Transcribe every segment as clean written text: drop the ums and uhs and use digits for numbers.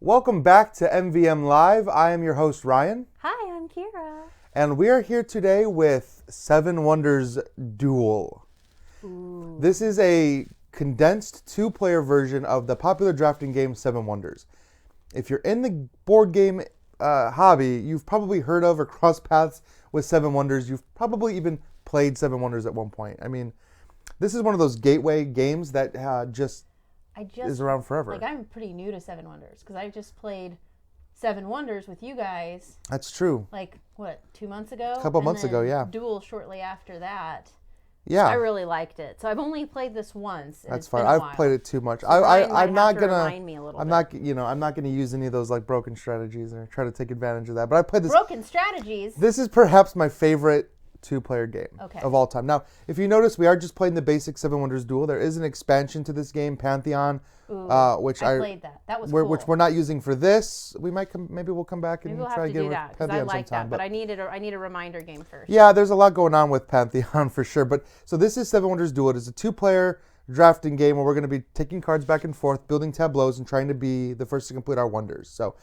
Welcome back to MvM Live. I am your host, Ryan. Hi, I'm Kira. And we are here today with Seven Wonders Duel. Ooh. This is a condensed two-player version of the popular drafting game Seven Wonders. If you're in the board game hobby, you've probably heard of or crossed paths with Seven Wonders. You've probably even played Seven Wonders at one point. I mean, this is one of those gateway games that just is around forever. Like, I'm pretty new to Seven Wonders because I just played Seven Wonders with you guys. That's true. Like, what, 2 months ago? A couple months ago, yeah. Duel shortly after that. Yeah. I really liked it. So I've only played this once. That's fine. I've played it too much. So I'm not gonna. Remind me a little I'm bit. not. I'm not gonna use any of those like broken strategies or try to take advantage of that. But I played this. Broken strategies. This is perhaps my favorite two-player game Okay. of all time. Now, if you notice, we are just playing the basic Seven Wonders Duel. There is an expansion to this game, Pantheon, which I played that. That was cool. which we're not using for this. We might come. Maybe we'll come back and Maybe we'll try have to again do with that because I Pantheon like sometime. that. But I need a reminder game first. Yeah, there's a lot going on with Pantheon for sure. But so this is Seven Wonders Duel. It is a two-player drafting game where we're going to be taking cards back and forth, building tableaus, and trying to be the first to complete our wonders. So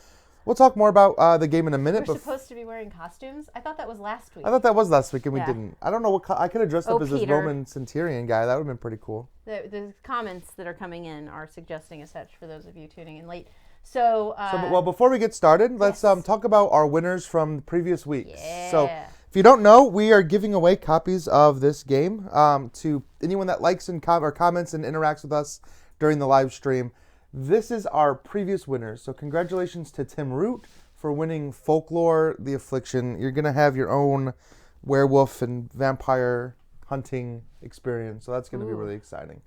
we'll talk more about the game in a minute. We're supposed to be wearing costumes? I thought that was last week. I thought that was last week, and we Yeah. didn't. I don't know what I could have dressed up as this Peter. Roman centurion guy. That would have been pretty cool. The comments that are coming in are suggesting as such for those of you tuning in late. So, Well, before we get started, let's yes. talk about our winners from the previous weeks. Yeah. So, if you don't know, we are giving away copies of this game to anyone that likes and comments and interacts with us during the live stream. This is our previous winners. So, congratulations to Tim Root for winning Folklore: The Affliction. You're gonna have your own werewolf and vampire hunting experience. So that's gonna be really exciting.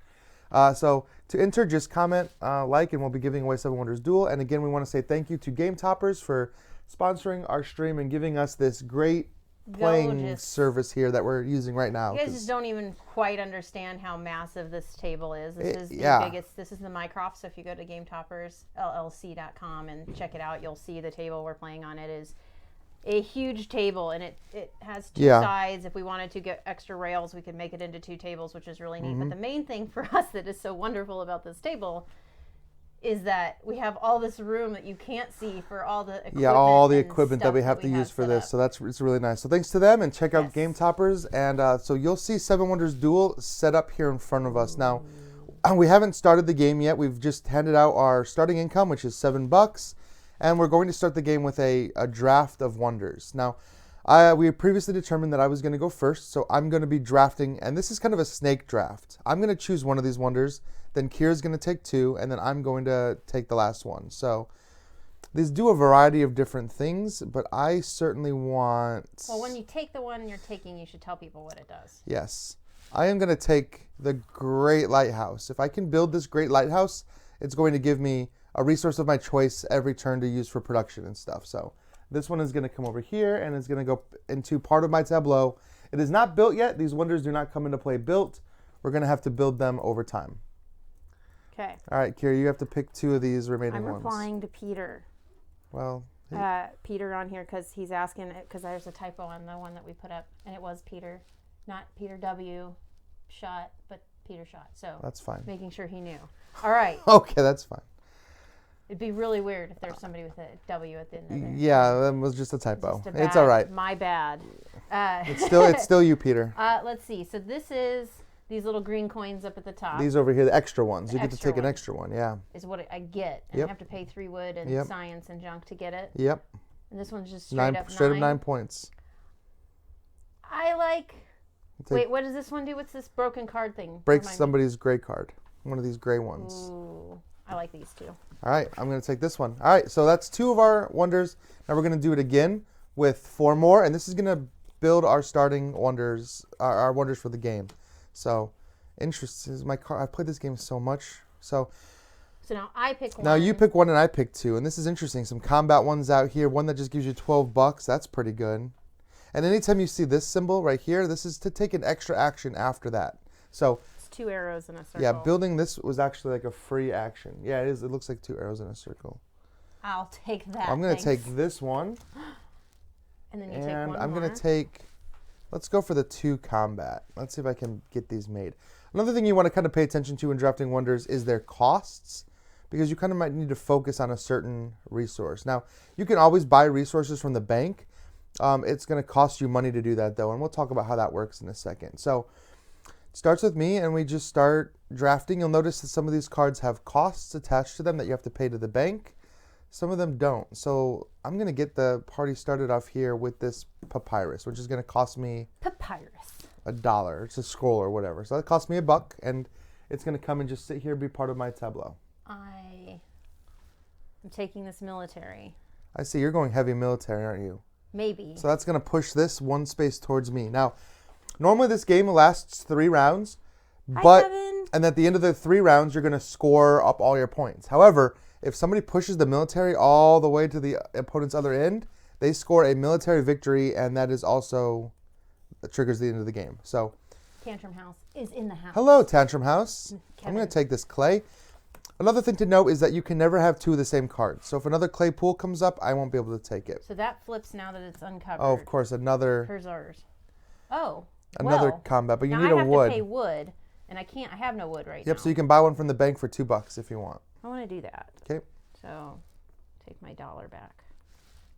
So to enter, just comment, like, and we'll be giving away Seven Wonders Duel. And again, we want to say thank you to Game Toppers for sponsoring our stream and giving us this great playing service here that we're using right now. You guys just don't even quite understand how massive this table is. This is the biggest. This is the Mycroft. So if you go to GameToppersLLC.com and check it out, you'll see the table we're playing on. It is a huge table, and it has two sides. If we wanted to get extra rails, we could make it into two tables, which is really neat. But the main thing for us that is so wonderful about this table is that we have all this room that you can't see for all the equipment. Yeah, all the equipment that we have to use for this. So it's really nice. So thanks to them, and check out Game Toppers. And so you'll see Seven Wonders Duel set up here in front of us. Now, we haven't started the game yet. We've just handed out our starting income, which is $7. And we're going to start the game with a draft of wonders. Now, we had previously determined that I was going to go first, so I'm going to be drafting, and this is kind of a snake draft. I'm going to choose one of these wonders, then Kira's going to take two, and then I'm going to take the last one. So these do a variety of different things, but I certainly want... Well, when you take the one you're taking, you should tell people what it does. Yes. I am going to take the Great Lighthouse. If I can build this Great Lighthouse, it's going to give me a resource of my choice every turn to use for production and stuff. So this one is going to come over here and it's going to go into part of my tableau. It is not built yet. These wonders do not come into play built. We're going to have to build them over time. Okay. All right, Kira, you have to pick two of these remaining ones. I'm replying to Peter. Well, Peter on here because he's asking, because there's a typo on the one that we put up, and it was Peter, not Peter W. Shot, but Peter Shot. So that's fine. Making sure he knew. All right. Okay, that's fine. It'd be really weird if there's somebody with a W at the end of it. Yeah, that was just a typo. It's all right. My bad. It's still you, Peter. Let's see. So this is these little green coins up at the top. These over here, the extra ones. You get to extra take an extra one, yeah. Is what I get. And I have to pay 3 wood and science and junk to get it. Yep. And this one's just straight up 9 points. I like... Wait, what does this one do? What's this broken card thing? Breaks somebody's gray card. One of these gray ones. Ooh, I like these two. All right, I'm going to take this one. All right, so that's 2 of our wonders. Now we're going to do it again with 4 more, and this is going to build our starting wonders, our wonders for the game. So, interesting. My car. I've played this game so much. So now I pick one. Now you pick one and I pick 2, and this is interesting. Some combat ones out here. One that just gives you $12. That's pretty good. And anytime you see this symbol right here, this is to take an extra action after that. So it's 2 arrows in a circle. Yeah, building this was actually like a free action. Yeah, it is. It looks like 2 arrows in a circle. I'll take that. I'm going to take this one. And then you take one I'm more. going to take, let's go for the 2 combat. Let's see if I can get these made. Another thing you want to kind of pay attention to when drafting wonders is their costs, because you kind of might need to focus on a certain resource. Now, you can always buy resources from the bank. It's going to cost you money to do that, though, and we'll talk about how that works in a second. So it starts with me, and we just start drafting. You'll notice that some of these cards have costs attached to them that you have to pay to the bank. Some of them don't. So I'm going to get the party started off here with this papyrus, which is going to cost me $1. It's a scroll or whatever. So that cost me $1, and it's going to come and just sit here and be part of my tableau. I am taking this military. I see you're going heavy military, aren't you? Maybe. So that's going to push this one space towards me. Now, normally this game lasts 3 rounds, but and at the end of the 3 rounds, you're going to score up all your points. However, if somebody pushes the military all the way to the opponent's other end, they score a military victory, and that is also triggers the end of the game. So, Tantrum House is in the house. Hello, Tantrum House. Kevin. I'm going to take this clay. Another thing to note is that you can never have 2 of the same cards. So if another clay pool comes up, I won't be able to take it. So that flips now that it's uncovered. Oh, of course, another. Here's ours. Oh, another combat, but you need a wood. I have to pay wood, and I can't. I have no wood right now. Yep. So you can buy one from the bank for $2 if you want. I want to do that. Okay. So take my $1 back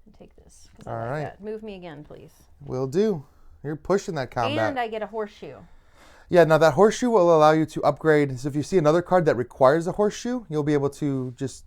and take this. All right. That. Move me again, please. Will do. You're pushing that combat. And I get a horseshoe. Yeah, now that horseshoe will allow you to upgrade. So if you see another card that requires a horseshoe, you'll be able to just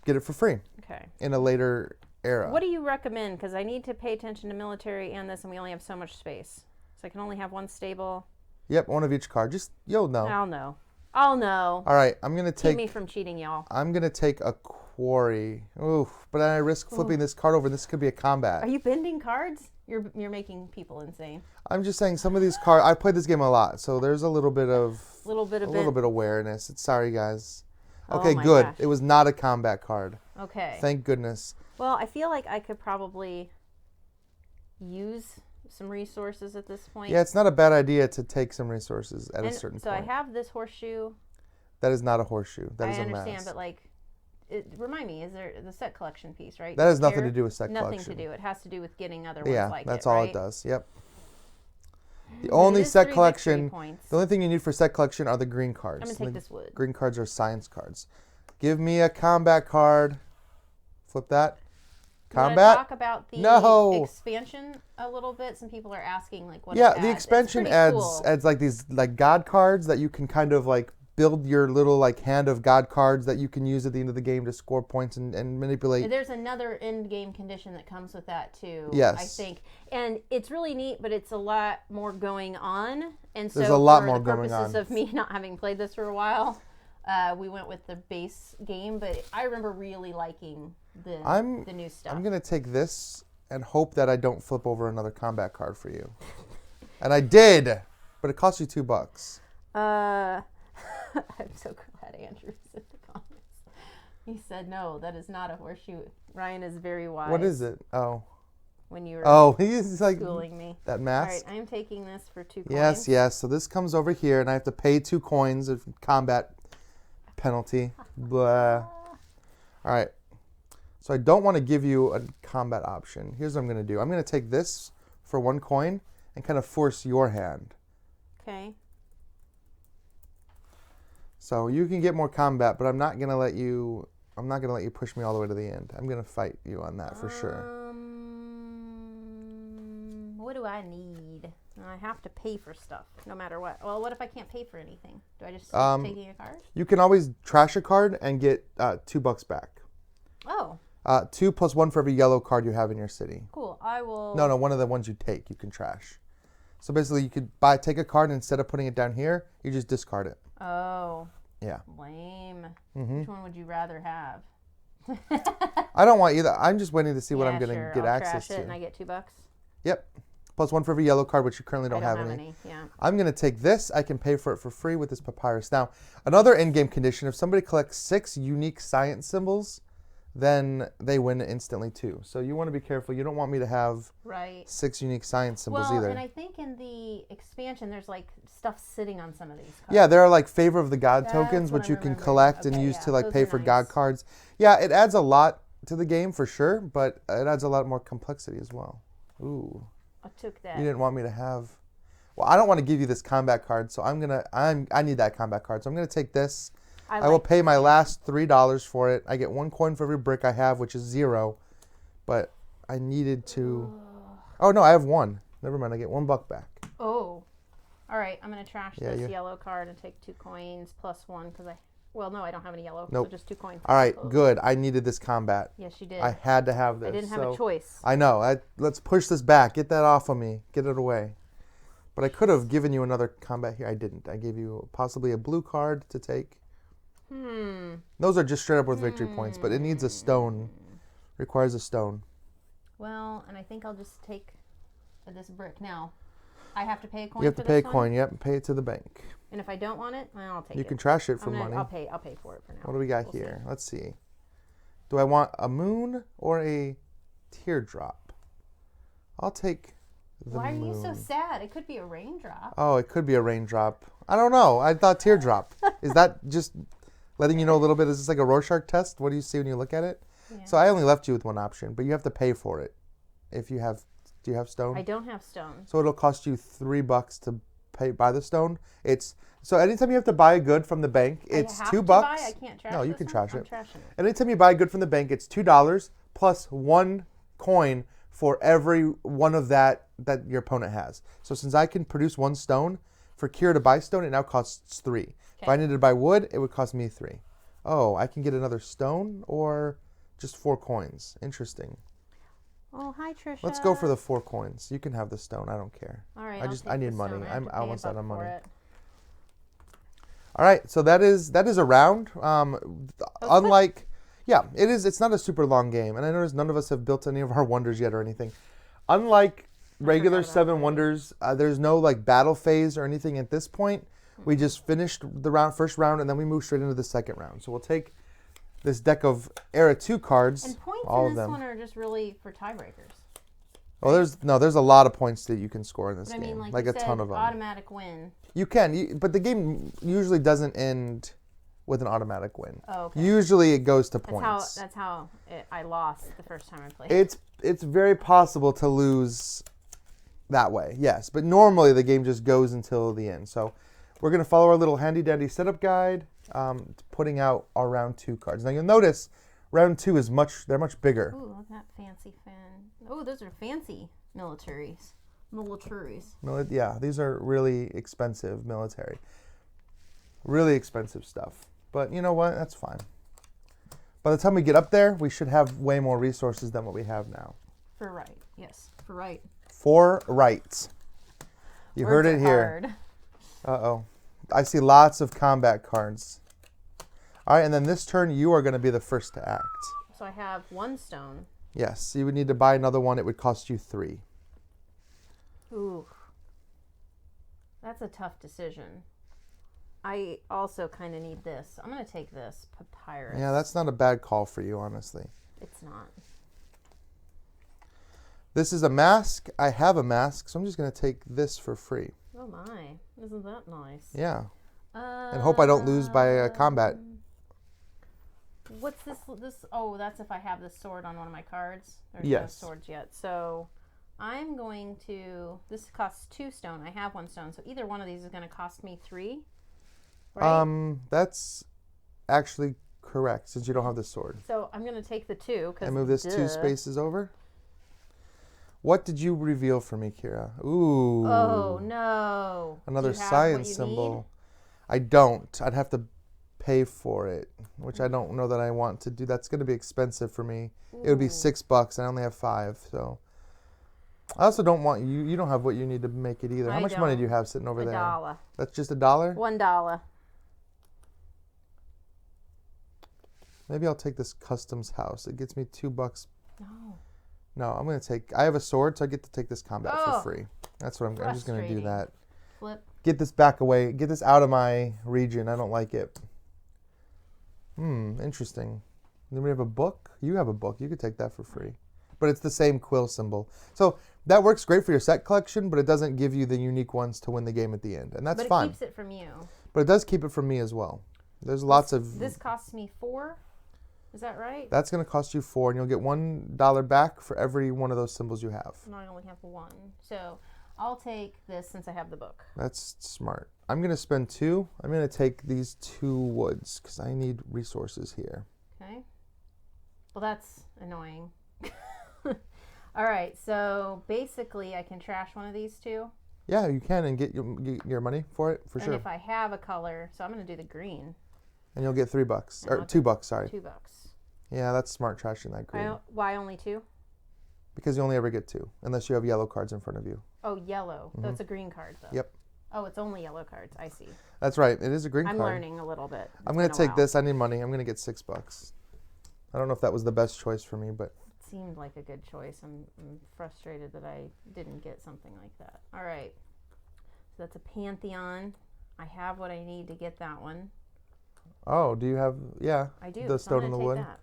get it for free. Okay. In a later era. What do you recommend? Because I need to pay attention to military and this, and we only have so much space. So I can only have one stable. Yep, one of each card. Just, you'll know. I'll know. I'll know. All right, I'm going to take... Keep me from cheating, y'all. I'm going to take a quarry. Oof, but I risk flipping this card over, and this could be a combat. Are you bending cards? You're making people insane. I'm just saying some of these cards... I played this game a lot, so there's a little bit of awareness. Sorry, guys. Okay, good. Gosh. It was not a combat card. Okay. Thank goodness. Well, I feel like I could probably use some resources at this point. Yeah, it's not a bad idea to take some resources at a certain point. So I have this horseshoe. That is not a horseshoe. That is a mask. I understand, but like, remind me, is there the set collection piece, right? That has nothing to do with set collection. Nothing to do. It has to do with getting other ones like it, that's all right? it does. Yep. The only set collection, the only thing you need for set collection are the green cards. I'm going to take this wood. Green cards are science cards. Give me a combat card. Flip that. Combat. Talk about the expansion a little bit. Some people are asking like what. Yeah, the expansion adds like these like god cards that you can kind of like build your little like hand of god cards that you can use at the end of the game to score points and manipulate. There's another end game condition that comes with that too. Yes, I think, and it's really neat, but it's a lot more going on. And so there's a lot more going on. For the purposes of me not having played this for a while, we went with the base game. But I remember really liking the new stuff. I'm gonna take this and hope that I don't flip over another combat card for you. And I did, but it cost you $2. I'm so glad Andrew's in the comments. He said, no, that is not a horseshoe. Ryan is very wise. What is it? Oh. When you were he's like schooling me. That mask? All right, I'm taking this for 2 coins. Yes. So this comes over here, and I have to pay 2 coins of combat penalty. Blah. All right. So I don't want to give you a combat option. Here's what I'm going to do. I'm going to take this for 1 coin and kind of force your hand. Okay. So you can get more combat, but I'm not gonna let you push me all the way to the end. I'm gonna fight you on that for sure. What do I need? I have to pay for stuff, no matter what. Well, what if I can't pay for anything? Do I just stop taking a card? You can always trash a card and get $2 back. Oh. 2 + 1 for every yellow card you have in your city. Cool. I will. No, one of the ones you take, you can trash. So basically, you could take a card and instead of putting it down here, you just discard it. Oh. Yeah. Lame. Which one would you rather have? I don't want either. I'm just waiting to see what I'm going to get I'll access trash to. And I get $2. Yep. +1 for every yellow card, which you currently don't have any. Yeah. I'm going to take this. I can pay for it for free with this papyrus. Now, another in-game condition, if somebody collects 6 unique science symbols, then they win instantly too. So you want to be careful. You don't want me to have 6 unique science symbols either. And I think in the expansion, there's like stuff sitting on some of these cards. Yeah, there are like favor of the god tokens, which you can collect and use to like pay for god cards. Yeah, it adds a lot to the game for sure, but it adds a lot more complexity as well. Ooh. I took that. You didn't want me to have. Well, I don't want to give you this combat card, so I need that combat card. So I'm gonna take this. I will pay my last $3 for it. I get 1 coin for every brick I have, which is 0. But I needed to... Oh, no, I have 1. Never mind, I get $1 back. Oh. All right, I'm going to trash this yellow card and take 2 coins plus 1 because I... Well, no, I don't have any yellow, so just 2 coins. All right, good. I needed this combat. Yes, you did. I had to have this. I didn't have a choice. I know. Let's push this back. Get that off of me. Get it away. But I could have given you another combat here. I didn't. I gave you possibly a blue card to take. Those are just straight up worth victory points, but it needs a stone. Requires a stone. Well, and I think I'll just take this brick now. I have to pay a coin. You have to pay a coin. Yep, pay it to the bank. And if I don't want it, I'll take it. You can trash it for money. I'll pay for it for now. What do we got here? See. Let's see. Do I want a moon or a teardrop? I'll take the moon. Why are you so sad? It could be a raindrop. Oh, it could be a raindrop. I don't know. I thought teardrop. Is that just letting you know a little bit? Is this like a Rorschach test? What do you see when you look at it? Yeah. So I only left you with 1 option, but you have to pay for it. If you have, do you have stone? I don't have stone. So it'll cost you $3 to buy the stone. So anytime you have to buy a good from the bank, it's $2. I can't trash it. No, you can trash it. Trashing it. Anytime you buy a good from the bank, it's $2 plus 1 coin for every one of that your opponent has. So since I can produce 1 stone, for Kira to buy stone, it now costs 3. Okay. If I needed to buy wood, it would cost me 3. Oh, I can get another stone or just 4 coins. Interesting. Oh, hi, Trisha. Let's go for the 4 coins. You can have the stone. I don't care. All right. I need money. I'm almost out of money. All right. So that is a round. Unlike, it is. It's not a super long game, and I notice none of us have built any of our wonders yet or anything. Unlike regular 7 wonders, there's no like battle phase or anything at this point. We just finished the first round, and then we move straight into the second round. So we'll take this deck of Era 2 cards. And points in this one are just really for tiebreakers. Well, there's a lot of points that you can score in this game. I mean, like a ton of them. Automatic win. You can, but the game usually doesn't end with an automatic win. Oh, okay. Usually it goes to points. That's how I lost the first time I played. It's very possible to lose that way, yes. But normally the game just goes until the end. So we're going to follow our little handy-dandy setup guide, putting out our round 2 cards. Now you'll notice round 2 is they're much bigger. Ooh, look at that fancy fan. Oh, those are fancy militaries. Yeah, these are really expensive military. Really expensive stuff. But you know what? That's fine. By the time we get up there, we should have way more resources than what we have now. For right. Yes, for right. For right. You heard it here. Uh-oh. I see lots of combat cards. All right, and then this turn, you are going to be the first to act. So I have 1 stone. Yes, you would need to buy another one. It would cost you 3. Ooh. That's a tough decision. I also kind of need this. I'm going to take this papyrus. Yeah, that's not a bad call for you, honestly. It's not. This is a mask. I have a mask, so I'm just going to take this for free. Oh my. Isn't that nice? Yeah. And hope I don't lose by a combat. What's this? Oh, that's if I have this sword on one of my cards. There's no swords yet. So I'm going to... This costs 2 stone. I have 1 stone. So either one of these is going to cost me 3. Right? That's actually correct, since you don't have the sword. So I'm going to take the 2. And move this 2 spaces over. What did you reveal for me, Kira? Ooh. Oh, no. Another science symbol. I don't. I'd have to pay for it, which I don't know that I want to do. That's going to be expensive for me. Ooh. It would be $6. I only have 5, so... I also don't want you. You don't have what you need to make it either. How much money do you have sitting over there? $1. That's just $1? $1. Maybe I'll take this customs house. It gets me $2. No. No, I'm going to take... I have a sword, so I get to take this combat for free. That's what I'm just going to do that. Flip. Get this back away. Get this out of my region. I don't like it. Interesting. Then we have a book. You have a book. You could take that for free. But it's the same quill symbol. So that works great for your set collection, but it doesn't give you the unique ones to win the game at the end. And that's fine. But it keeps it from you. But it does keep it from me as well. There's lots of... This costs me 4? Is that right? That's going to cost you 4, and you'll get $1 back for every one of those symbols you have. No, I only have 1. So I'll take this since I have the book. That's smart. I'm going to spend 2. I'm going to take these 2 woods because I need resources here. Okay. Well, that's annoying. All right, so basically I can trash one of these 2. Yeah, you can and get your money for it, for sure. And if I have a color, so I'm going to do the green. And you'll get $3. Or $2, sorry. $2. Yeah, that's smart trashing that green. Why only 2? Because you only ever get 2, unless you have yellow cards in front of you. Oh, yellow. That's a green card, though. Yep. Oh, it's only yellow cards. I see. That's right. It is a green I'm card. learning a little bit. I'm going to take this. I need money. I'm going to get $6. I don't know if that was the best choice for me, but... It seemed like a good choice. I'm frustrated that I didn't get something like that. All right. So that's a Pantheon. I have what I need to get that one. Oh, do you have... Yeah. I do. The stone so and the wood. That.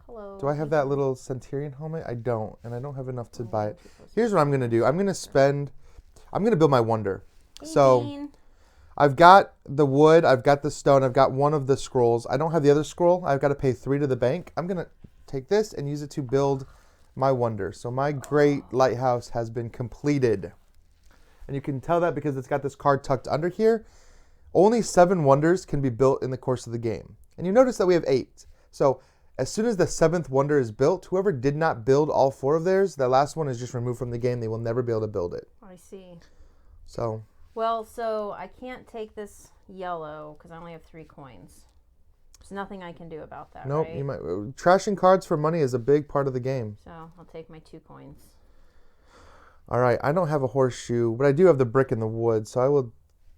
Hello. Do I have that little Centurion helmet? I don't, and I don't have enough to buy it. Here's what I'm going to do. I'm going to build my wonder. So I've got the wood, I've got the stone, I've got one of the scrolls. I don't have the other scroll. I've got to pay 3 to the bank. I'm going to take this and use it to build my wonder. So my great lighthouse has been completed. And you can tell that because it's got this card tucked under here. Only 7 wonders can be built in the course of the game. And you notice that we have 8. So as soon as the 7th wonder is built, whoever did not build all 4 of theirs, that last one is just removed from the game. They will never be able to build it. I see. So. Well, so I can't take this yellow because I only have 3 coins. There's nothing I can do about that, nope, right? You might. Trashing cards for money is a big part of the game. So I'll take my 2 coins. All right, I don't have a horseshoe, but I do have the brick in the wood, so I will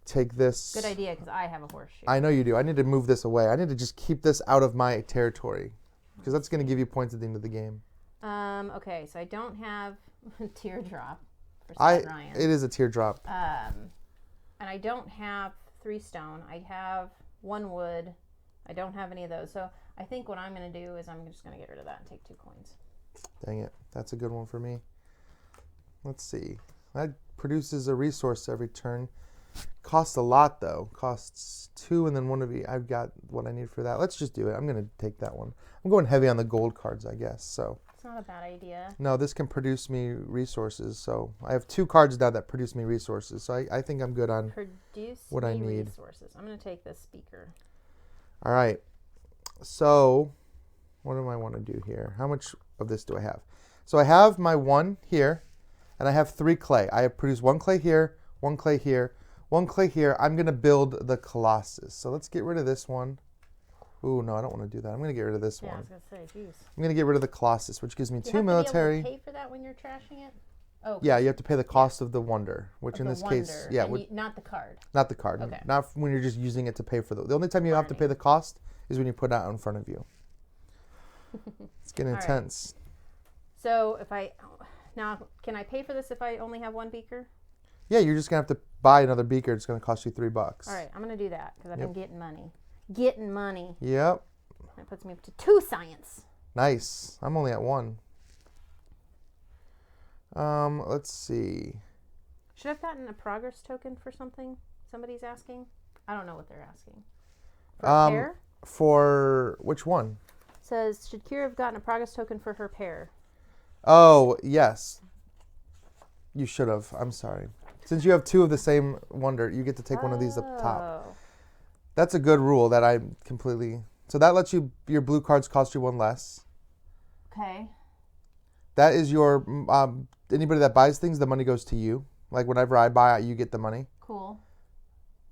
take this. Good idea, because I have a horseshoe. I know you do. I need to move this away. I need to just keep this out of my territory, because that's going to give you points at the end of the game. Okay, so I don't have a teardrop for Scott Ryan. It is a teardrop. And I don't have 3 stone. I have 1 wood. I don't have any of those. So I think what I'm going to do is I'm just going to get rid of that and take 2 coins. Dang it. That's a good one for me. Let's see. That produces a resource every turn. Costs a lot, though. Costs 2 and then 1 of each. I've got what I need for that. Let's just do it. I'm going to take that one. I'm going heavy on the gold cards, I guess. So it's not a bad idea. No, this can produce me resources. So I have 2 cards now that produce me resources. So I think I'm good on what I need. Resources. I'm going to take this speaker. All right. So what do I want to do here? How much of this do I have? So I have my 1 here, and I have 3 clay. I have produced 1 clay here, 1 clay here, 1 clay here. I'm going to build the Colossus. So let's get rid of this one. Ooh, no, I don't want to do that. I'm going to get rid of this one. I was going to say, geez. I'm going to get rid of the Colossus, which gives me 2 military. Do you have to be able to pay for that when you're trashing it? Oh. Yeah, you have to pay the cost of the wonder, which in this case, yeah, not the card. Not the card. Okay. Not when you're just using it to pay for the only time you have to pay the cost is when you put it out in front of you. It's getting intense. Right. So can I pay for this if I only have 1 beaker? Yeah, you're just gonna have to buy another beaker. It's gonna cost you $3. All right, I'm gonna do that because I've been getting money. Getting money. Yep. That puts me up to 2 science. Nice. I'm only at 1. Let's see. Should I have gotten a progress token for something? Somebody's asking. I don't know what they're asking. For a pair? For which one? It says, should Kira have gotten a progress token for her pair? Oh, yes. You should have. I'm sorry. Since you have 2 of the same wonder, you get to take one of these up top. That's a good rule that I completely... So that lets your blue cards cost you 1 less. Okay. That is your... anybody that buys things, the money goes to you. Like whenever I buy, you get the money. Cool.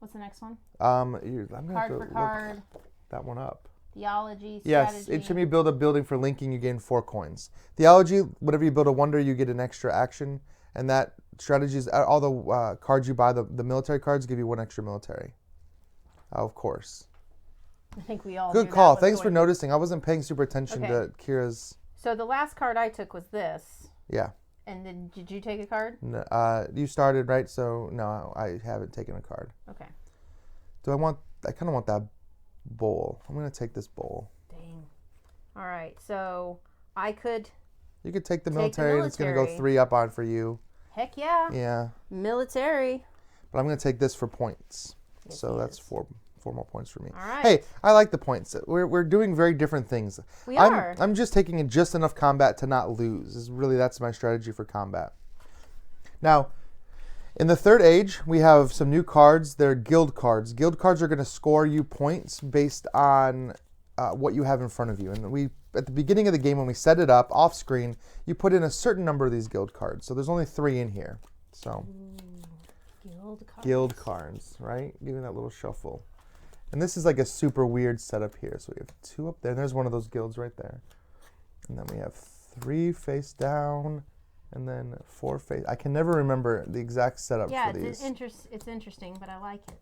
What's the next one? I'm gonna card for card. That one up. Theology, strategy. Yes, each time you build a building for linking, you gain 4 coins. Theology, whenever you build a wonder, you get an extra action. And that strategies, all the cards you buy, the military cards, give you 1 extra military. Of course. I think we all Good call. Thanks for noticing. I wasn't paying super attention to Kira's. So the last card I took was this. Yeah. And then did you take a card? No, you started, right? So, no, I haven't taken a card. Okay. I kind of want that bowl. I'm going to take this bowl. Dang. All right. So I could... You could take the military, and it's going to go 3 up on for you. Heck yeah. Yeah. Military. But I'm going to take this for points. Yes, so that's 4 more points for me. All right. Hey, I like the points. We're doing very different things. We are. I'm just taking in just enough combat to not lose. That's my strategy for combat. Now, In the third age, we have some new cards. They're guild cards. Guild cards are going to score you points based on what you have in front of you. And we, at the beginning of the game, when we set it up off screen, you put in a certain number of these guild cards. So there's only 3 in here. So guild cards, right? Giving that little shuffle. And this is like a super weird setup here. So we have 2 up there. And there's one of those guilds right there. And then we have 3 face down. And then 4 face. I can never remember the exact setup for these. Yeah, it's interesting, but I like it.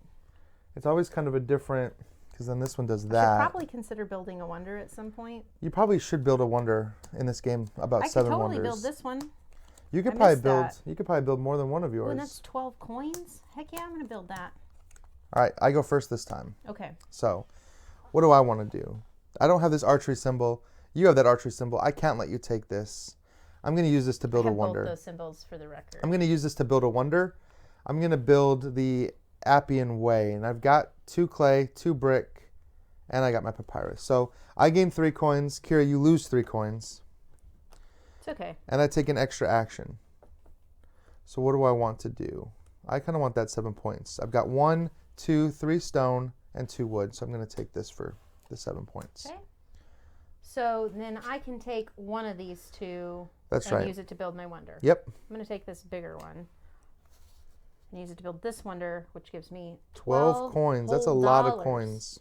It's always kind of a different, because then this one does I that. should probably consider building a wonder at some point. You probably should build a wonder in this game. About 7 wonders. I could totally build this one. You could probably build. You could probably build more than one of yours. Oh, and that's 12 coins. Heck yeah, I'm gonna build that. All right, I go first this time. Okay. So, what do I want to do? I don't have this archery symbol. You have that archery symbol. I can't let you take this. I'm going to use this to build a wonder. Both those symbols for the record. I'm going to use this to build a wonder. I'm going to build the Appian Way, and I've got 2 clay, 2 brick, and I got my papyrus. So I gain 3 coins. Kira, you lose 3 coins. It's okay. And I take an extra action. So what do I want to do? I kind of want that 7 points. I've got 1, 2, 3 stone, and 2 wood. So I'm going to take this for the 7 points. Okay. So then I can take one of these 2 That's and right. use it to build my wonder. Yep. I'm going to take this bigger one and use it to build this wonder, which gives me 12 coins. That's a lot of coins.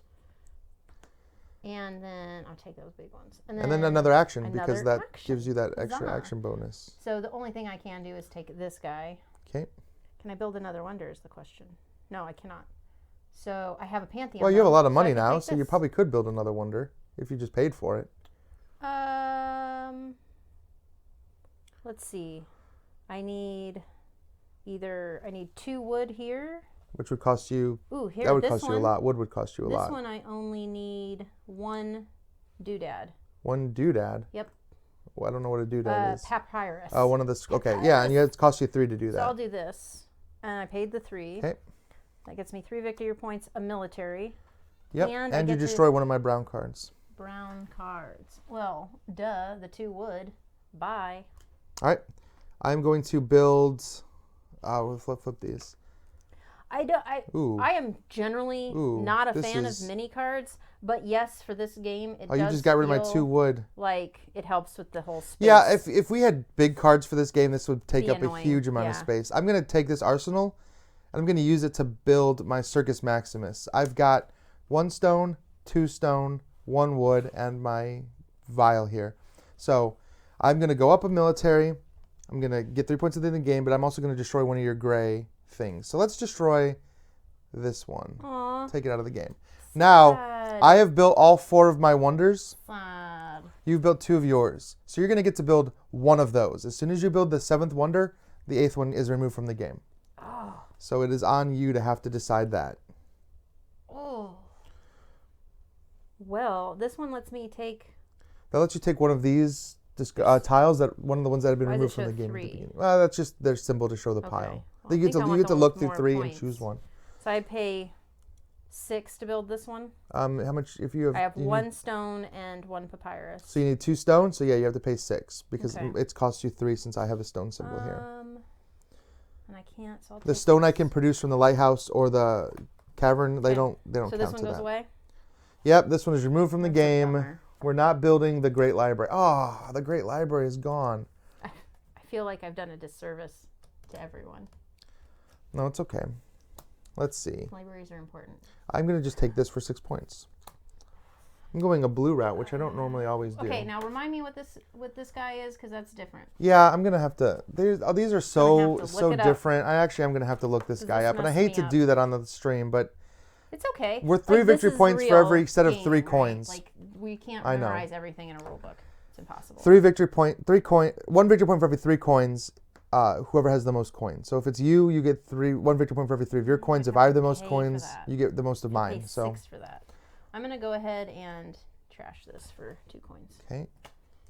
And then I'll take those big ones. And then another action, because that gives you that extra action bonus. So the only thing I can do is take this guy. Okay. Can I build another wonder is the question. No, I cannot. So I have a Pantheon. Well, you have a lot of money now, so you probably could build another wonder if you just paid for it. Let's see. I need 2 wood here. Which would cost you. Ooh, here. That would cost you a lot. Wood would cost you a lot. This one I only need 1 doodad. 1 doodad. Yep. Well, I don't know what a doodad is. Papyrus. Oh, one of the. Okay, yeah, and it costs you 3 to do that. So I'll do this, and I paid the 3. Okay. That gets me 3 victory points, a military. Yep. And you destroy one of my brown cards. Brown cards. Well, duh. The 2 wood. Bye. All right. I'm going to build. We'll flip these. I am generally not a fan of mini cards, but yes, for this game, it does. You just got rid of my 2 wood. Like it helps with the whole space. Yeah, if we had big cards for this game, this would take up annoying. A huge amount of space. I'm going to take this arsenal, and I'm going to use it to build my Circus Maximus. I've got 1 stone, 2 stone, 1 wood, and my vial here. So I'm going to go up a military. I'm going to get 3 points at the end of the game, but I'm also going to destroy one of your gray things. So let's destroy this one. Aww. Take it out of the game. Now, I have built all 4 of my wonders. Sad. You've built 2 of yours. So you're going to get to build 1 of those. As soon as you build the 7th wonder, the 8th one is removed from the game. Oh. So it is on you to have to decide that. Oh. Well, this one lets me take... That lets you take one of these tiles, one of the ones that have been removed from the game. 3? Well, that's just their symbol to show the pile. Well, you get to look through 3 and choose one. So I pay 6 to build this one. How much? If you have, I have 1 stone and 1 papyrus. So you need 2 stone. So yeah, you have to pay 6 because it's cost you 3 since I have a stone symbol here. And I can't. So the stone I can produce from the lighthouse or the cavern. They don't count to that. So this one goes away. Yep, this one is removed from the game. We're not building the Great Library. Oh, the Great Library is gone. I feel like I've done a disservice to everyone. No, it's okay. Let's see. Libraries are important. I'm going to just take this for 6 points. I'm going a blue route, which I don't normally always do. Okay, now remind me what this guy is, because that's different. Yeah, I'm going to have to. These are so different. I'm going to have to look this guy up. And I hate to do that on the stream, but... It's okay. We're 3 victory points for every set of 3 coins. Like, we can't memorize everything in a rule book. It's impossible. 1 victory point for every 3 coins, whoever has the most coins. So if it's you, you get 1 victory point for every 3 of your coins. If I have the most coins, you get the most of mine. Pay 6 for that. I'm going to go ahead and trash this for 2 coins. Okay.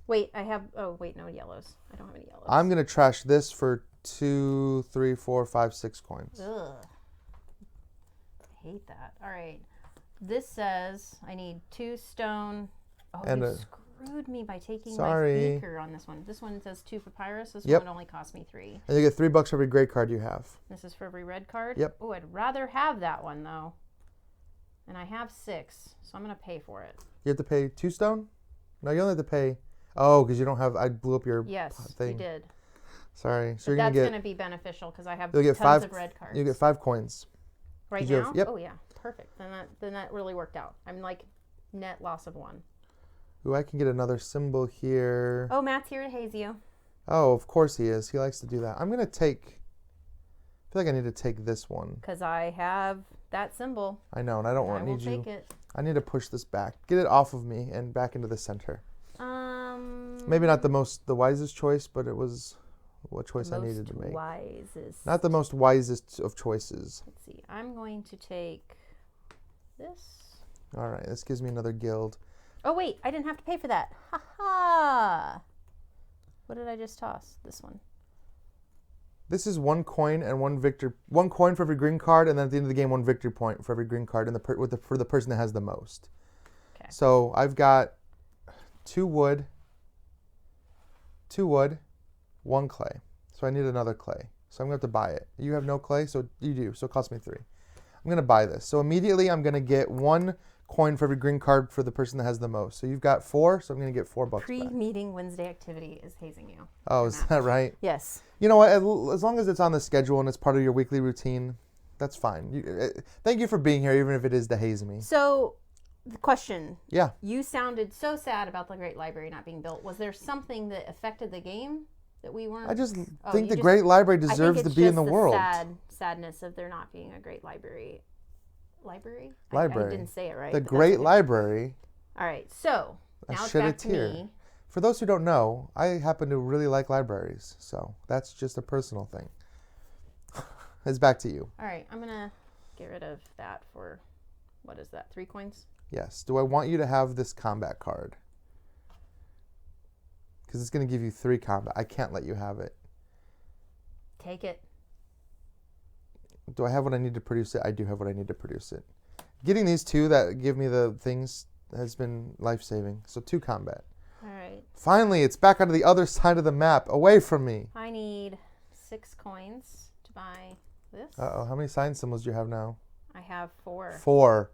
Wait, no yellows. I don't have any yellows. I'm going to trash this for 2, 3, 4, 5, 6 coins. Ugh. I hate that. All right. This says I need 2 stone. Oh, and you screwed screwed me by taking Sorry. my beaker on this one. This one says 2 papyrus. This Yep. one only cost me 3. And you get $3 for every gray card you have. This is for every red card? Yep. Oh, I'd rather have that one, though. And I have 6, so I'm going to pay for it. You have to pay 2 stone? No, you only have to pay... Oh, because you don't have... I blew up your thing. Yes, you did. Sorry. So But you're going to get... That's going to be beneficial because I have You'll get tons of red cards. You get 5 coins. Right now? Yep. Oh, yeah. Perfect. Then that really worked out. I'm like net loss of 1. Ooh, I can get another symbol here. Oh, Matt's here to haze you. Oh, of course he is. He likes to do that. I'm going to take... I feel like I need to take this one. Because I have that symbol. I know, and I don't need you... take it. I need to push this back. Get it off of me and back into the center. Maybe not the wisest choice, but it was what choice I needed to make. Wisest. Not the most wisest of choices. Let's see. I'm going to take this. All right, this gives me another guild. Oh, wait. I didn't have to pay for that. Ha ha. What did I just toss? This one. This is 1 coin and 1 coin for every green card, and then at the end of the game, 1 victory point for every green card, and for the person that has the most. Okay. So I've got 2 wood, 1 clay. So I need another clay. So I'm going to have to buy it. You have no clay, so you do. So it costs me 3. I'm going to buy this. So immediately I'm going to get 1 coin for every green card for the person that has the most. So you've got 4, so I'm going to get $4 back. Pre-meeting Wednesday activity is hazing you. Oh, is that right? Yes. You know what? As long as it's on the schedule and it's part of your weekly routine, that's fine. Thank you for being here, even if it is to haze me. So, the question. Yeah. You sounded so sad about the Great Library not being built. Was there something that affected the game that we weren't? I just think the Great Library deserves to be in the world. Sadness of there not being a Great Library. Library? Library. I didn't say it right. The Great Library. All right. So, now it's shed a back to tear. me. For those who don't know, I happen to really like libraries, so that's just a personal thing. It's back to you. All right. I'm going to get rid of that for, what is that, 3 coins? Yes. Do I want you to have this combat card? Because it's going to give you 3 combat. I can't let you have it. Take it. Do I have what I need to produce it? I do have what I need to produce it. Getting these 2 that give me the things has been life-saving. So 2 combat. All right. Finally, it's back onto the other side of the map, away from me. I need 6 coins to buy this. Uh-oh, how many sign symbols do you have now? I have 4. 4.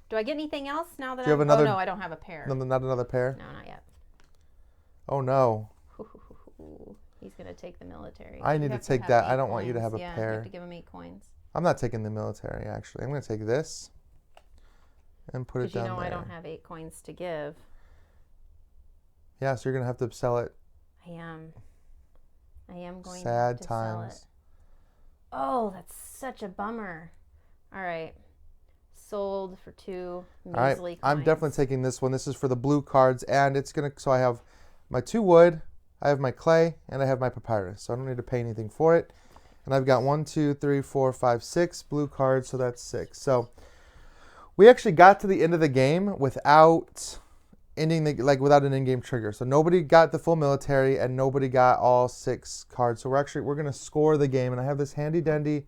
Do I get anything else now that Do you have another? Oh, no, I don't have a pair. No, not another pair? No, not yet. Oh, no. He's going to take the military. I need to take that. I don't want you to have a pair. pair. You have to give him 8 coins. I'm not taking the military, actually. I'm going to take this and put it down there. Because I don't have 8 coins to give. Yeah, so you're going to have to sell it. I am going Sad to times. sell it. Oh, that's such a bummer. All right. Sold for 2 measly coins. I'm definitely taking this one. This is for the blue cards, and it's going to, so I have my 2 wood, I have my clay, and I have my papyrus. So I don't need to pay anything for it. And I've got 1, 2, 3, 4, 5, 6 blue cards, so that's 6. So we actually got to the end of the game without without an in-game trigger. So nobody got the full military and nobody got all 6 cards. So we're going to score the game, and I have this handy dandy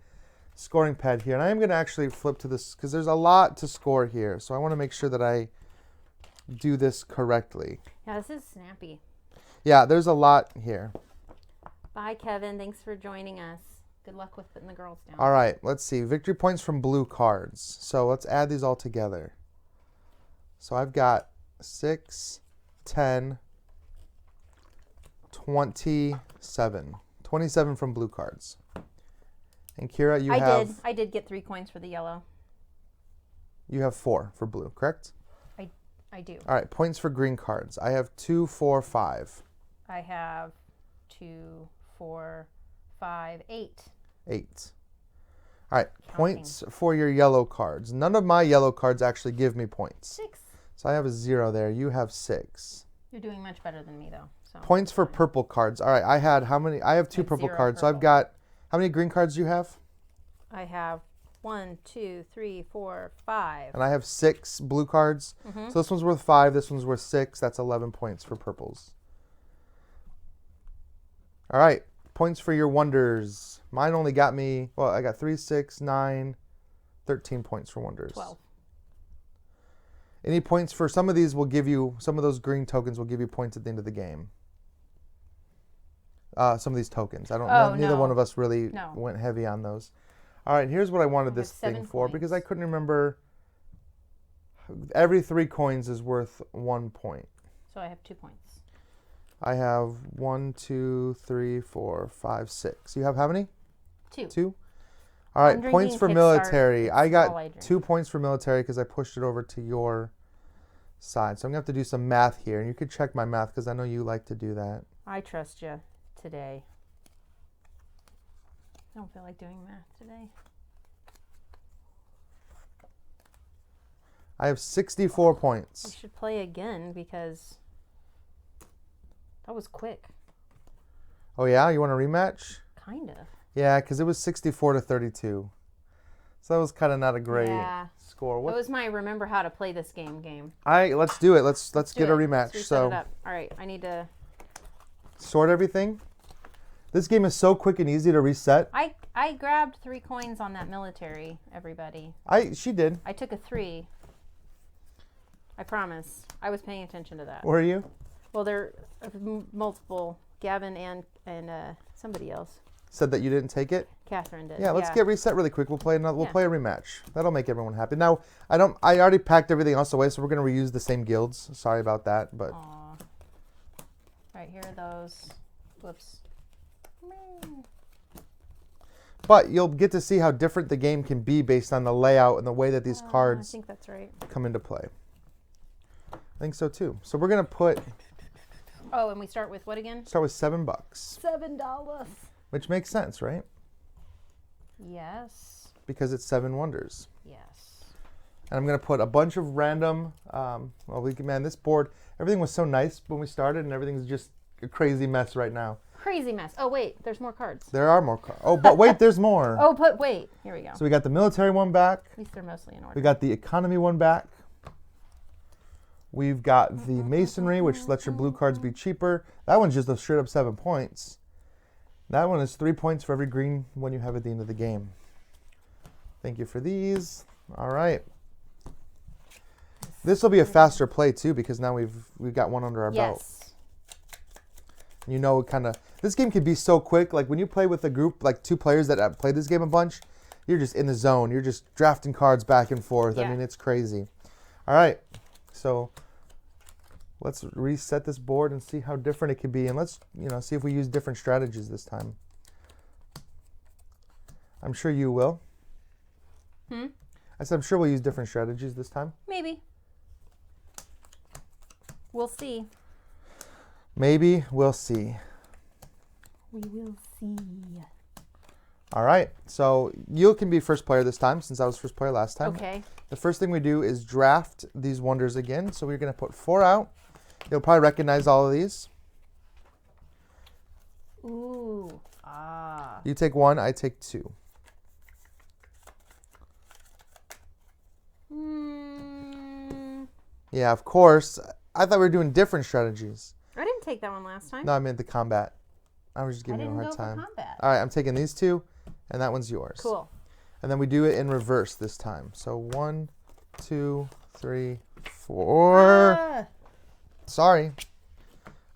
scoring pad here, and I am going to actually flip to this because there's a lot to score here. So I want to make sure that I do this correctly. Yeah, this is snappy. Yeah, there's a lot here. Bye, Kevin. Thanks for joining us. Good luck with putting the girls down. All right, let's see. Victory points from blue cards. So let's add these all together. So I've got 6, 10, 27. 27 from blue cards. And Kira, you have... I did get 3 coins for the yellow. You have 4 for blue, correct? I do. All right, points for green cards. I have 2, 4, 5. I have 2, 4, 5, 8. 8. All right, points for your yellow cards. None of my yellow cards actually give me points. 6. So I have a 0 there. You have 6. You're doing much better than me, though. So points for purple cards. All right, I had how many? I have 2 purple cards. So I've got, how many green cards do you have? I have 1, 2, 3, 4, 5. And I have 6 blue cards. Mm-hmm. So this one's worth 5. This one's worth 6. That's 11 points for purples. All right, points for your wonders. Mine only got me, well, I got 3, 6, 9, 13 points for wonders. 12. Any points for some of these will give you, some of those green tokens will give you points at the end of the game. Some of these tokens. I don't know. Neither one of us really went heavy on those. All right, here's what I wanted this thing for because I couldn't remember. Every 3 coins is worth 1 point. So I have 2 points. I have 1, 2, 3, 4, 5, 6. You have how many? 2. 2? All right, points for military. I got 2 points for military because I pushed it over to your side. So I'm going to have to do some math here. And you could check my math because I know you like to do that. I trust you today. I don't feel like doing math today. I have 64 points. We should play again because that was quick. Oh, yeah? You want a rematch? Kind of. Yeah, because it was 64 to 32. So that was kind of not a great score. What was my remember how to play this game? Let's do it. Let's get a rematch. Let's set it up. All right, I need to sort everything. This game is so quick and easy to reset. I grabbed 3 coins on that military, everybody. She did. I took a 3. I promise. I was paying attention to that. Were you? Well, there are multiple. Gavin and somebody else said that you didn't take it. Catherine did. Yeah, let's get reset really quick. We'll play another. We'll play a rematch. That'll make everyone happy. Now, I already packed everything else away, so we're gonna reuse the same guilds. Sorry about that, but. Aww. Right, here are those. Whoops. But you'll get to see how different the game can be based on the layout and the way that these cards I think that's right. come into play. I think so too. So we're gonna put. Oh, and we start with what again? Start with $7. $7. Which makes sense, right? Yes. Because it's 7 wonders. Yes. And I'm gonna put a bunch of random. Man, this board. Everything was so nice when we started, and everything's just a crazy mess right now. Crazy mess. Oh wait, there's more cards. There are more cards. Oh, but wait, there's more. Oh, but wait. Here we go. So we got the military one back. At least they're mostly in order. We got the economy one back. We've got the masonry, which lets your blue cards be cheaper. That one's just a straight up 7 points. That one is 3 points for every green one you have at the end of the game. Thank you for these. All right. This will be a faster play too because now we've got one under our belt. You know, this game can be so quick. Like when you play with a group, like 2 players that have played this game a bunch, you're just in the zone. You're just drafting cards back and forth. Yeah. I mean, it's crazy. All right. So let's reset this board and see how different it could be. And let's, see if we use different strategies this time. I'm sure you will. I said I'm sure we'll use different strategies this time. Maybe. We'll see. Maybe we'll see. We will see. All right. So you can be first player this time since I was first player last time. Okay. The first thing we do is draft these wonders again. So we're going to put 4 out. You'll probably recognize all of these. Ooh. Ah. You take 1, I take 2. Yeah, of course. I thought we were doing different strategies. I didn't take that one last time. No, I meant the combat. I was just giving you a hard time. For combat. All right, I'm taking these 2, and that one's yours. Cool. And then we do it in reverse this time. So 1, 2, 3, 4. Ah. Sorry.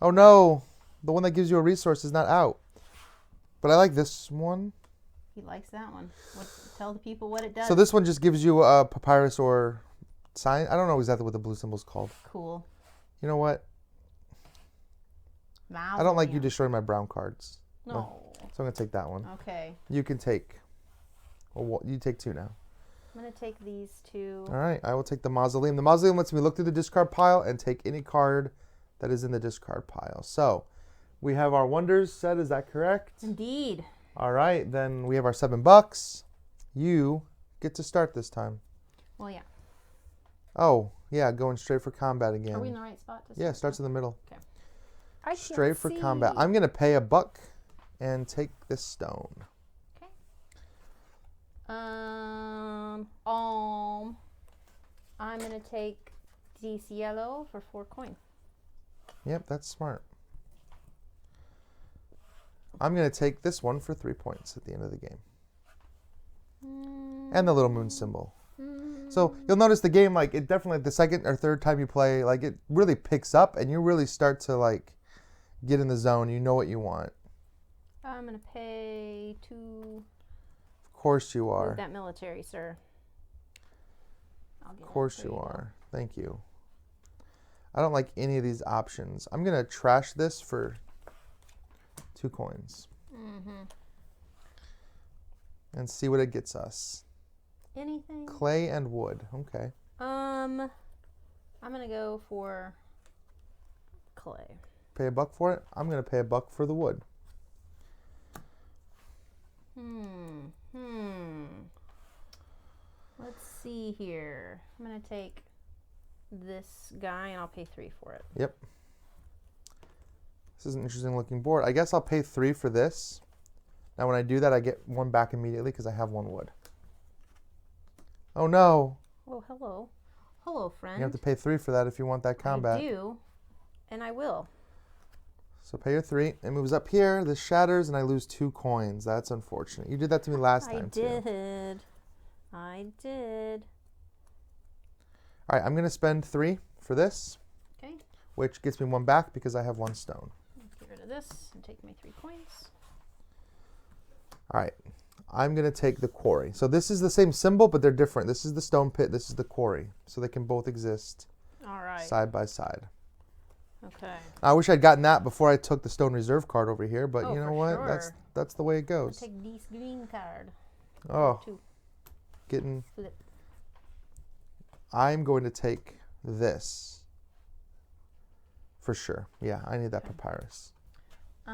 Oh no, the one that gives you a resource is not out. But I like this one. He likes that one. Tell the people what it does. So this one just gives you a papyrus or sign. I don't know exactly what the blue symbol is called. Cool. You know what? I don't like you destroying my brown cards. No. So I'm going to take that one. Okay. You can take. Well, you take 2 now. I'm going to take these 2. All right. I will take the mausoleum. The mausoleum lets me look through the discard pile and take any card that is in the discard pile. So we have our wonders set. Is that correct? Indeed. All right. Then we have our $7. You get to start this time. Well, yeah. Oh, yeah. Going straight for combat again. Are we in the right spot? Yeah, it starts in the middle. Okay. Straight for combat. I'm going to pay $1 and take this stone. Okay. I'm going to take this yellow for 4 coins. Yep, that's smart. I'm going to take this one for 3 points at the end of the game. And the little moon symbol. So you'll notice the game, like, it definitely, the second or third time you play, like, it really picks up and you really start to, like, get in the zone. You know what you want. I'm going to pay 2. Of course you are. Move that military, sir. Of course you are. Thank you. I don't like any of these options. I'm going to trash this for 2 coins. Mm-hmm. And see what it gets us. Anything? Clay and wood. Okay. I'm going to go for clay. Pay $1 for it? I'm going to pay $1 for the wood. Let's see here. I'm going to take this guy and I'll pay 3 for it. Yep. This is an interesting looking board. I guess I'll pay 3 for this. Now when I do that, I get 1 back immediately because I have 1 wood. Oh no. Oh, hello. Hello, friend. You have to pay 3 for that if you want that combat. I do, and I will. So pay your 3. It moves up here. This shatters, and I lose 2 coins. That's unfortunate. You did that to me last time, too. I did. All right, I'm going to spend 3 for this. Okay. Which gets me 1 back because I have 1 stone. Let's get rid of this and take my 3 coins. All right. I'm going to take the quarry. So this is the same symbol, but they're different. This is the stone pit. This is the quarry. So they can both exist side by side. Okay. I wish I'd gotten that before I took the stone reserve card over here, but you know what? Sure. That's the way it goes. I'll take this green card. Oh, 2. getting. Flip. I'm going to take this for sure. Yeah, I need that papyrus. We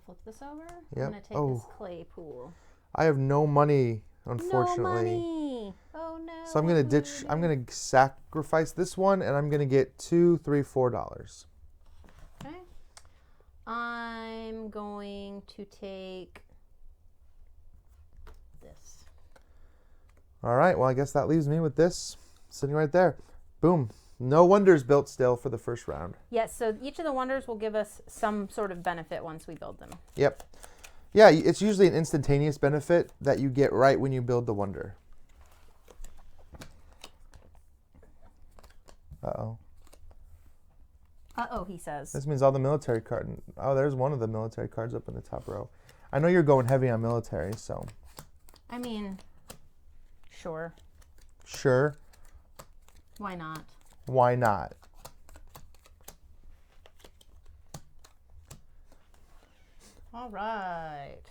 flip this over. Yep. I'm gonna take this clay pool. I have no money, unfortunately. No money. Oh no. So I'm gonna ditch. I'm gonna sacrifice this one, and I'm gonna get $2, $3, $4. Okay. I'm going to take this. All right. Well, I guess that leaves me with this sitting right there. Boom. No wonders built still for the first round. Yes. So each of the wonders will give us some sort of benefit once we build them. Yep. Yeah, it's usually an instantaneous benefit that you get right when you build the wonder. Uh-oh. Uh-oh, he says. This means all the military cards. Oh, there's one of the military cards up in the top row. I know you're going heavy on military, so. I mean, sure. Sure. Why not? Why not? All right.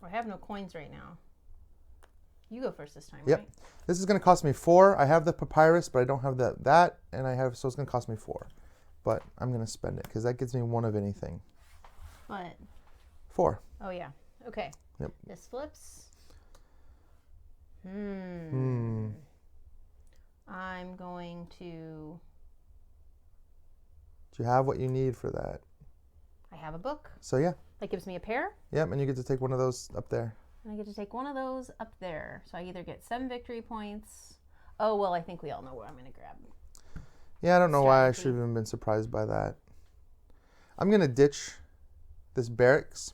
I have no coins right now. You go first this time, Yep. right? This is going to cost me 4. I have the papyrus, but I don't have that, and I have, so it's going to cost me 4. But I'm going to spend it because that gives me 1 of anything. What? 4. Oh yeah. Okay. Yep. This flips. I'm going to. Do you have what you need for that? I have a book. So yeah. That gives me a pair. Yep, and you get to take one of those up there. And I get to take one of those up there. So I either get 7 victory points. Oh, well, I think we all know what I'm going to grab. Yeah, I don't know why I should have even been surprised by that. I'm going to ditch this barracks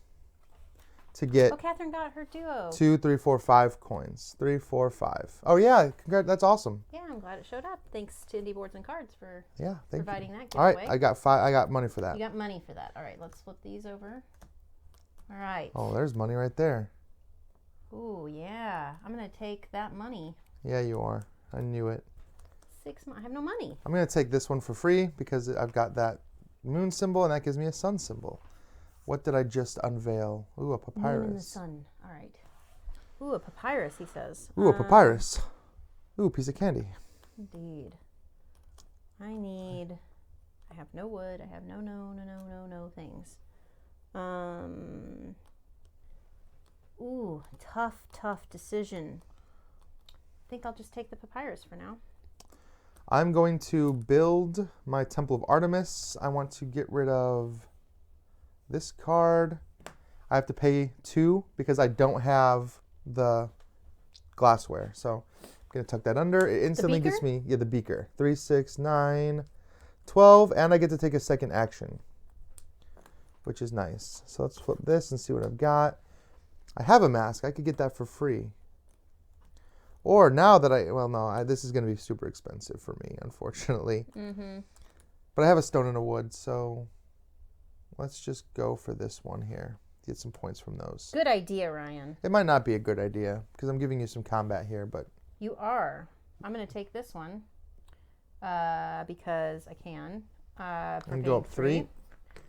to get... Oh, Catherine got her duo. 2, 3, 4, 5 coins. 3, 4, 5. Oh, yeah. Congrats. That's awesome. Yeah, I'm glad it showed up. Thanks to Indie Boards and Cards for providing that giveaway. giveaway. All right, I got 5. I got money for that. You got money for that. All right, let's flip these over. All right. Oh, there's money right there. Ooh, yeah. I'm going to take that money. Yeah, you are. I knew it. 6 months. I have no money. I'm going to take this one for free because I've got that moon symbol, and that gives me a sun symbol. What did I just unveil? Ooh, a papyrus. Moon in the sun. All right. Ooh, a papyrus, he says. Ooh, a papyrus. Ooh, piece of candy. Indeed. I have no wood. I have no things. Ooh, tough decision. I think I'll just take the papyrus for now. I'm going to build my Temple of Artemis. I want to get rid of this card. I have to pay 2 because I don't have the glassware. So I'm going to tuck that under. It instantly gets me, the beaker. 3, 6, 9, 12, and I get to take a second action, which is nice. So let's flip this and see what I've got. I have a mask. I could get that for free. Or now that this is going to be super expensive for me, unfortunately. Mm-hmm. But I have a stone and a wood, so let's just go for this one here. Get some points from those. Good idea, Ryan. It might not be a good idea because I'm giving you some combat here, but... You are. I'm going to take this one because I can. I'm going to go up 3,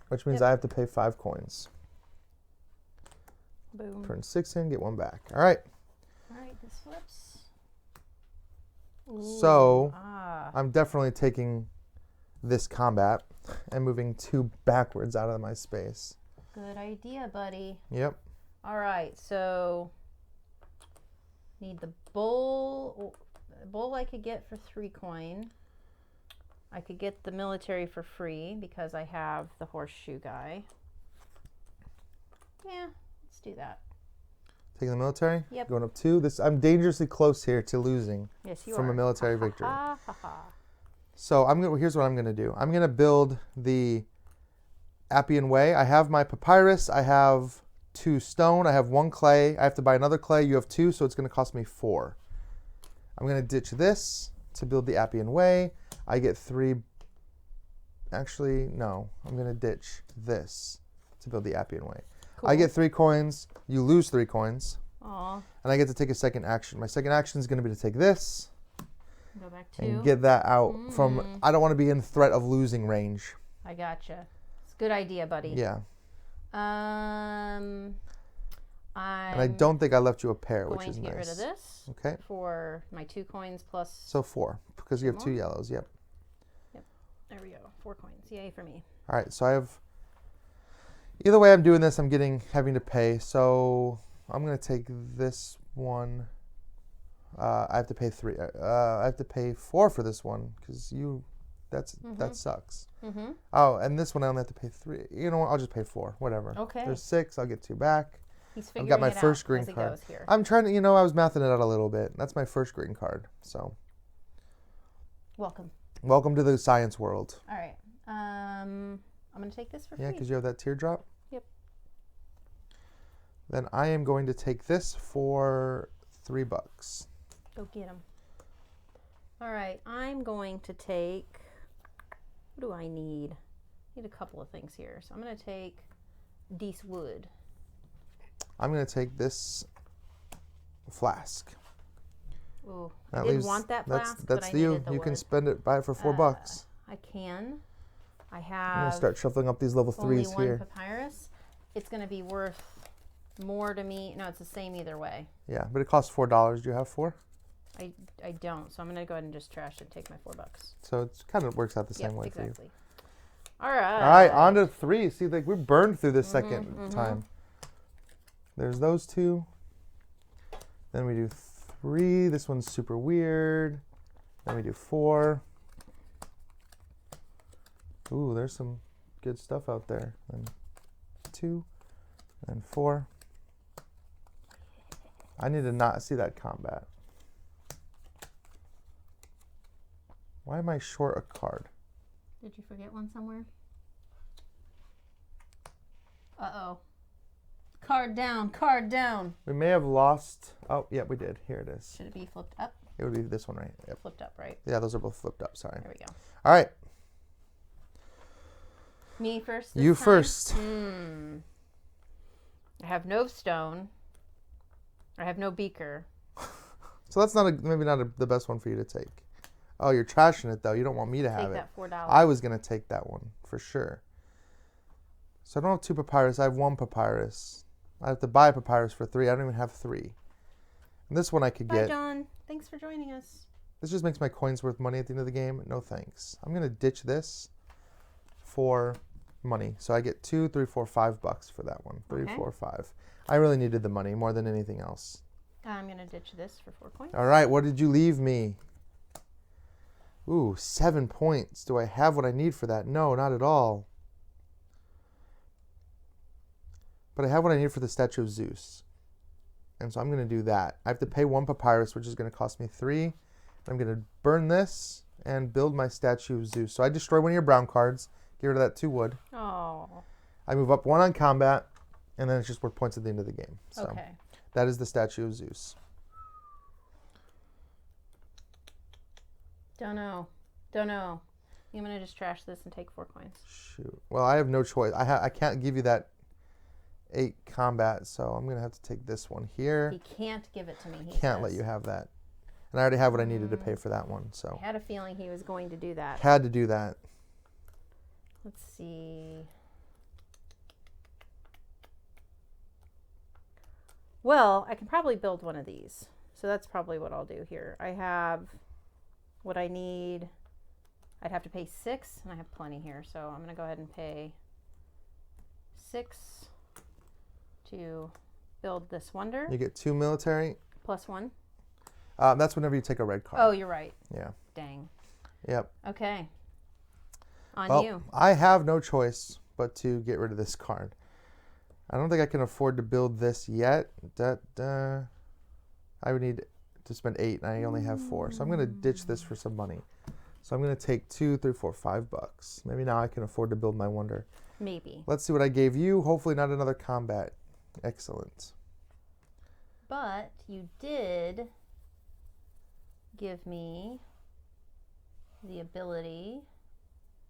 which means I have to pay 5 coins. Boom. Turn 6 in, get 1 back. All right. All right, this flips. So I'm definitely taking this combat and moving 2 backwards out of my space. Good idea, buddy. Yep. All right, so need the bull. Bull I could get for 3 coin. I could get the military for free because I have the horseshoe guy. Yeah, let's do that. Taking the military? Yep. Going up 2. I'm dangerously close here to losing from a military victory. So here's what I'm going to do. I'm going to build the Appian Way. I have my papyrus. I have 2 stone. I have 1 clay. I have to buy another clay. You have 2, so it's going to cost me 4. I'm going to ditch this to build the Appian Way. I get 3. Actually, no. I'm going to ditch this to build the Appian Way. Cool. I get 3 coins. You lose 3 coins. Aww. And I get to take a second action. My second action is going to be to take this. Go back 2. And get that out from... I don't want to be in threat of losing range. I gotcha. It's a good idea, buddy. Yeah. And I don't think I left you a pair, which is nice. Going to get rid of this. Okay. For my 2 coins plus... So 4, because you have 2 yellows. Yep. Yep. There we go. 4 coins. Yay for me. All right. So I have... Either way I'm doing this, I'm having to pay. So I'm going to take this one. I have to pay 3. I have to pay 4 for this one because that sucks. Mm-hmm. Oh, and this one I only have to pay 3. You know what? I'll just pay 4. Whatever. Okay. There's 6. I'll get 2 back. He's figuring I've got my it first out green as he card. goes here. I'm trying to, I was mathing it out a little bit. That's my first green card. So. Welcome to the science world. All right. I'm going to take this for free. Yeah, because you have that teardrop? Yep. Then I am going to take this for $3. Go get him. All right. I'm going to take... What do I need? I need a couple of things here. So I'm going to take this wood. I'm going to take this flask. Ooh, I didn't want that flask, that's but I needed the You wood. can spend it, buy it for $4. I can. I have... I'm going to start shuffling up these level 3s only here. 1 papyrus. It's going to be worth more to me. No, it's the same either way. Yeah, but it costs $4. Do you have 4? I don't, so I'm going to go ahead and just trash it and take my $4. So it kind of works out the same way exactly. for you. All right. All right, on to 3. See, like we burned through this second time. There's those 2. Then we do 3. This one's super weird. Then we do 4. Ooh, there's some good stuff out there. Then 2, and 4. I need to not see that combat. Why am I short a card? Did you forget one somewhere? Uh-oh. Card down, card down. We may have lost. Oh, yeah, we did. Here it is. Should it be flipped up? It would be this one, right? Yep. Flipped up, right? Yeah, those are both flipped up. Sorry. There we go. All right. Me first. You first. I have no stone. I have no beaker. So that's maybe not the best one for you to take. Oh, you're trashing it though. You don't want me to have it. Take that $4. I was gonna take that one for sure. So I don't have 2 papyrus. I have 1 papyrus. I have to buy a papyrus for 3. I don't even have 3. And this one I could get. Bye, John. Thanks for joining us. This just makes my coins worth money at the end of the game. No thanks. I'm gonna ditch this for money. So I get $2, $3, $4, $5 for that one. 3, 4, 5. I really needed the money more than anything else. I'm gonna ditch this for 4 coins. All right. What did you leave me? Ooh, 7 points. Do I have what I need for that? No, not at all. But I have what I need for the statue of Zeus. And so I'm going to do that. I have to pay 1 papyrus, which is going to cost me 3. I'm going to burn this and build my statue of Zeus. So I destroy one of your brown cards. Get rid of that 2 wood. Oh. I move up 1 on combat. And then it's just worth points at the end of the game. So okay. that is the statue of Zeus. Don't know. I'm going to just trash this and take 4 coins. Shoot. Well, I have no choice. I can't give you that 8 combat, so I'm going to have to take this one here. He can't give it to me. He can't let you have that. And I already have what I needed to pay for that one, so. I had a feeling he was going to do that. Had to do that. Let's see. Well, I can probably build one of these. So that's probably what I'll do here. I have what I need. I'd have to pay 6, and I have plenty here. So I'm going to go ahead and pay 6 to build this wonder. You get 2 military. +1. That's whenever you take a red card. Oh, you're right. Yeah. Dang. Yep. Okay. On you. I have no choice but to get rid of this card. I don't think I can afford to build this yet. I would need to spend 8, and I only have 4. So I'm going to ditch this for some money. So I'm going to take 2, 3, 4, $5. Maybe now I can afford to build my wonder. Maybe. Let's see what I gave you. Hopefully not another combat. Excellent. But you did give me the ability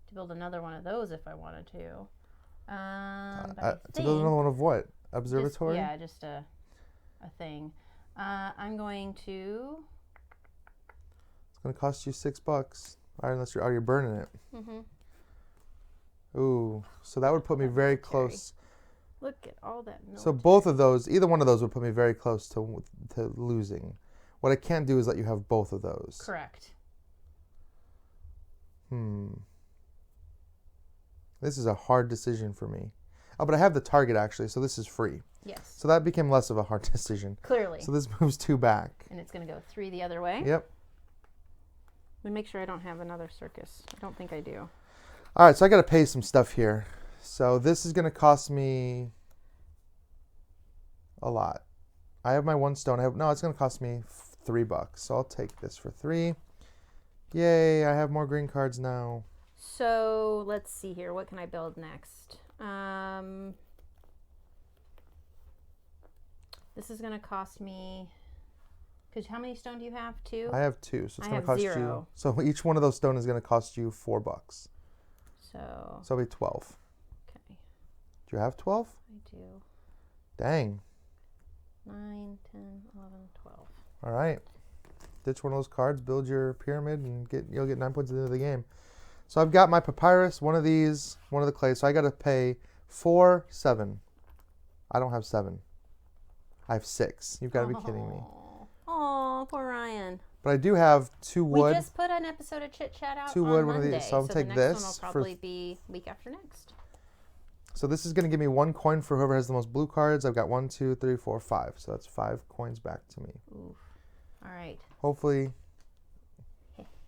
to build another one of those if I wanted to. To build another one of what? Observatory? Just a thing. I'm going to... It's going to cost you $6. All right, unless you're burning it. Ooh, so that would put me very close. Look at all that military. So both of those, either one of those would put me very close to losing. What I can't do is let you have both of those. Correct. This is a hard decision for me. Oh, but I have the target actually, so this is free. Yes. So that became less of a hard decision. Clearly. So this moves 2 back. And it's going to go 3 the other way. Yep. Let me make sure I don't have another circus. I don't think I do. All right, so I got to pay some stuff here. So this is going to cost me a lot. I have my 1 stone. It's going to cost me $3. So I'll take this for 3. Yay, I have more green cards now. So let's see here. What can I build next? This is going to cost me... Because how many stone do you have? 2? I have 2, so it's going to cost 0. you. So each one of those stone is going to cost you $4. So it'll be 12. Okay. Do you have 12? I do. Dang. 9, 10, 11, 12. All right. Ditch one of those cards, build your pyramid, and you'll get 9 points at the end of the game. So I've got my papyrus, one of these, one of the clay. So I got to pay 4, 7. I don't have 7. I have 6. You've got to be kidding me. Oh, poor Ryan. But I do have 2 wood. We just put an episode of Chit Chat out 2 on wood, Monday, one of these. So I'll take the this. next one will probably be week after next. So this is going to give me 1 coin for whoever has the most blue cards. I've got 1, 2, 3, 4, 5. So that's 5 coins back to me. Oof. All right. Hopefully.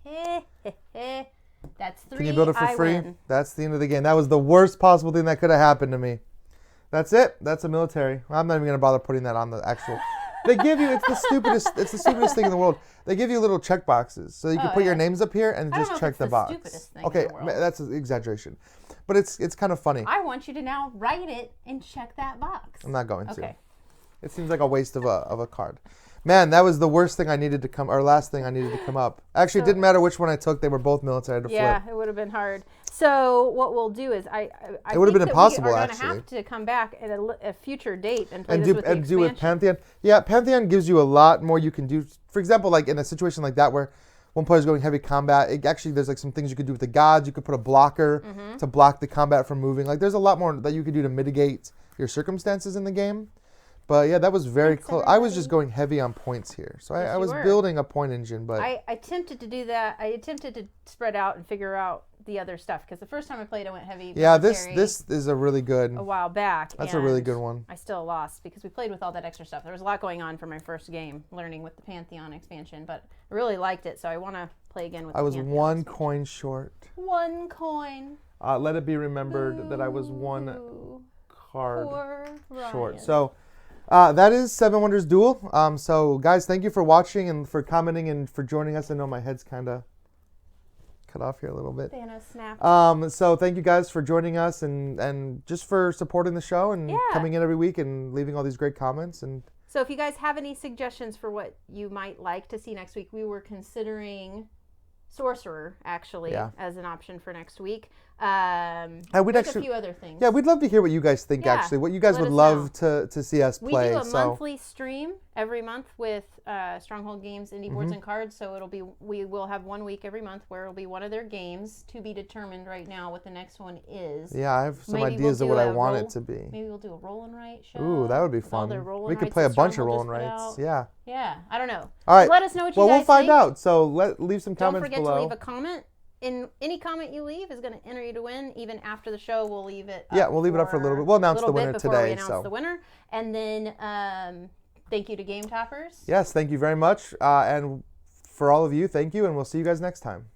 That's 3. Can you build it for free? Win. That's the end of the game. That was the worst possible thing that could have happened to me. That's it. That's a military. I'm not even going to bother putting that on the actual. They give you, it's the stupidest thing in the world. They give you little check boxes. So you can put your names up here and just check the box. Stupidest thing okay, in the world. That's an exaggeration. But it's kind of funny. I want you to now write it and check that box. I'm not going to. Okay. It seems like a waste of a card. Man, that was the worst thing I needed to come, or last thing I needed to come up. Actually, it didn't matter which one I took. They were both military to flip. Yeah, it would have been hard. So what we'll do is I it would have been impossible, we are actually. going to have to come back at a future date and play this with the expansion. Do with Pantheon. Yeah, Pantheon gives you a lot more you can do. For example, like in a situation like that where one player's going heavy combat, there's like some things you could do with the gods. You could put a blocker to block the combat from moving. Like there's a lot more that you could do to mitigate your circumstances in the game. But yeah, that was very close. I was just going heavy on points here. So I was building a point engine, but I attempted to do that. I attempted to spread out and figure out the other stuff because the first time I played, I went heavy. Yeah, this is a really good. A while back. That's a really good one. I still lost because we played with all that extra stuff. There was a lot going on for my first game, learning with the Pantheon expansion, but I really liked it, so I want to play again with. I was 1 coin short. 1 coin. Let it be remembered that I was 1 card short. So. That is 7 Wonders Duel. So, guys, thank you for watching and for commenting and for joining us. I know my head's kind of cut off here a little bit. Thanos snapped. So, thank you guys for joining us and just for supporting the show and coming in every week and leaving all these great comments. And so, if you guys have any suggestions for what you might like to see next week, we were considering Sorcerer, actually, as an option for next week. We'd a few other things. Yeah, we'd love to hear what you guys think, actually. What you guys would love to see us play. We do a monthly stream every month with Stronghold Games, Indie Boards and Cards. So we will have 1 week every month where it'll be one of their games, to be determined right now what the next one is. Yeah, I have some ideas of what I want it to be. Maybe we'll do a roll and write show. Ooh, that would be fun. We could play a bunch of roll and writes. Yeah. Yeah, I don't know. All right. Let us know what you guys think. Well, we'll find out. So leave some comments below. Don't forget to leave a comment. Any comment you leave is going to enter you to win. Even after the show, we'll leave it up. Yeah, we'll leave it up for a little bit. We'll announce the winner today. We announce the winner. And then thank you to Game Toppers. Yes, thank you very much. And for all of you, thank you, and we'll see you guys next time.